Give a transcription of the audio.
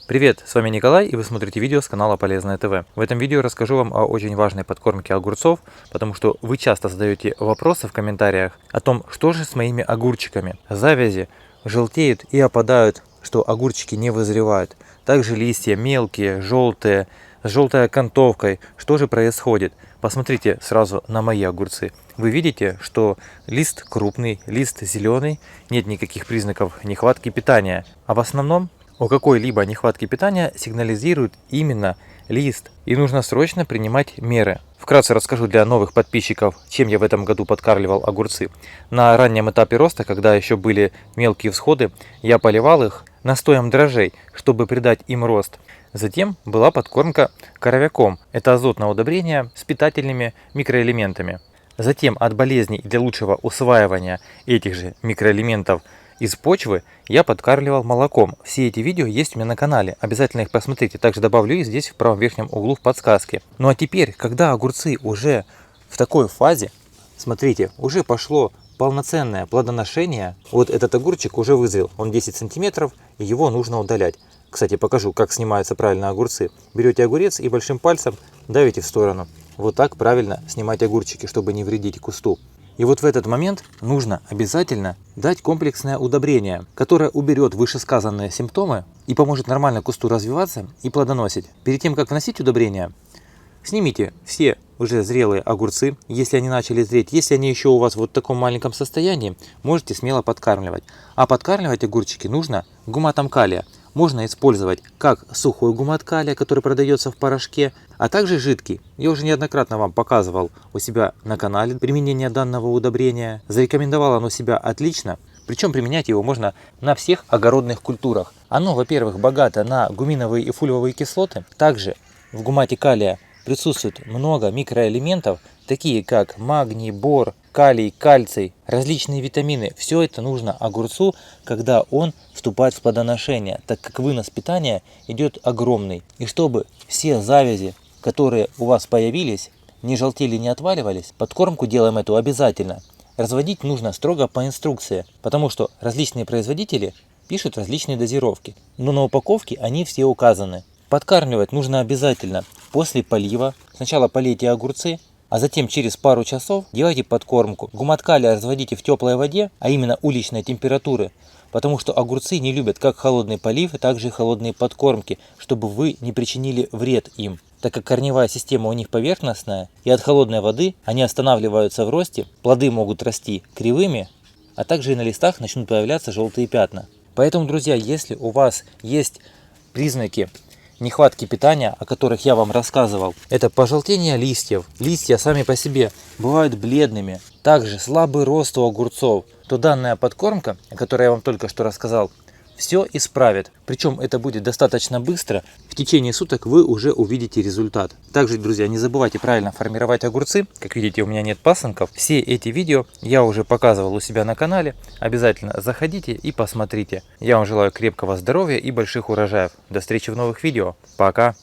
Привет, с вами Николай, и вы смотрите видео с канала Полезное ТВ. В этом видео расскажу вам о очень важной подкормке огурцов, потому что вы часто задаете вопросы в комментариях о том, что же с моими огурчиками. Завязи желтеют и опадают, что огурчики не вызревают. Также листья мелкие, желтые, с желтой окантовкой. Что же происходит? Посмотрите сразу на мои огурцы. Вы видите, что лист крупный, лист зеленый, нет никаких признаков нехватки питания. А в основном о какой-либо нехватке питания сигнализирует именно лист, и нужно срочно принимать меры. Вкратце расскажу для новых подписчиков, чем я в этом году подкармливал огурцы. На раннем этапе роста, когда еще были мелкие всходы, я поливал их настоем дрожжей, чтобы придать им рост. Затем была подкормка коровяком. Это азотное удобрение с питательными микроэлементами. Затем от болезней для лучшего усваивания этих же микроэлементов из почвы я подкармливал молоком. Все эти видео есть у меня на канале, обязательно их посмотрите. Также добавлю их здесь в правом верхнем углу в подсказке. Ну а теперь, когда огурцы уже в такой фазе, смотрите, уже пошло полноценное плодоношение, вот этот огурчик уже вызрел, он 10 сантиметров, и его нужно удалять. Кстати, покажу, как снимаются правильно огурцы. Берете огурец и большим пальцем давите в сторону. Вот так правильно снимать огурчики, чтобы не вредить кусту. И вот в этот момент нужно обязательно дать комплексное удобрение, которое уберет вышесказанные симптомы и поможет нормально кусту развиваться и плодоносить. Перед тем, как вносить удобрение, снимите все уже зрелые огурцы, если они начали зреть. Если они еще у вас вот в таком маленьком состоянии, можете смело подкармливать. А подкармливать огурчики нужно гуматом калия. Можно использовать как сухой гумат калия, который продается в порошке, а также жидкий. Я уже неоднократно вам показывал у себя на канале применение данного удобрения. Зарекомендовало оно себя отлично. Причем применять его можно на всех огородных культурах. Оно, во-первых, богато на гуминовые и фульвовые кислоты. Также в гумате калия присутствует много микроэлементов, такие как магний, бор, калий, кальций, различные витамины. Все это нужно огурцу, когда он вступает в плодоношение, так как вынос питания идет огромный. И чтобы все завязи, которые у вас появились, не желтели, не отваливались, подкормку делаем эту обязательно. Разводить нужно строго по инструкции, потому что различные производители пишут различные дозировки, но на упаковке они все указаны. Подкармливать нужно обязательно после полива. Сначала полейте огурцы, а затем через пару часов делайте подкормку. Гумат калия разводите в теплой воде, а именно уличной температуры, потому что огурцы не любят как холодный полив, так же и холодные подкормки, чтобы вы не причинили вред им. Так как корневая система у них поверхностная, и от холодной воды они останавливаются в росте, плоды могут расти кривыми, а также и на листах начнут появляться желтые пятна. Поэтому, друзья, если у вас есть признаки нехватки питания, о которых я вам рассказывал, это пожелтение листьев, листья сами по себе бывают бледными, также слабый рост у огурцов, то данная подкормка, о которой я вам только что рассказал, все исправит. Причем это будет достаточно быстро. В течение суток вы уже увидите результат. Также, друзья, не забывайте правильно формировать огурцы. Как видите, у меня нет пасынков. Все эти видео я уже показывал у себя на канале. Обязательно заходите и посмотрите. Я вам желаю крепкого здоровья и больших урожаев. До встречи в новых видео. Пока!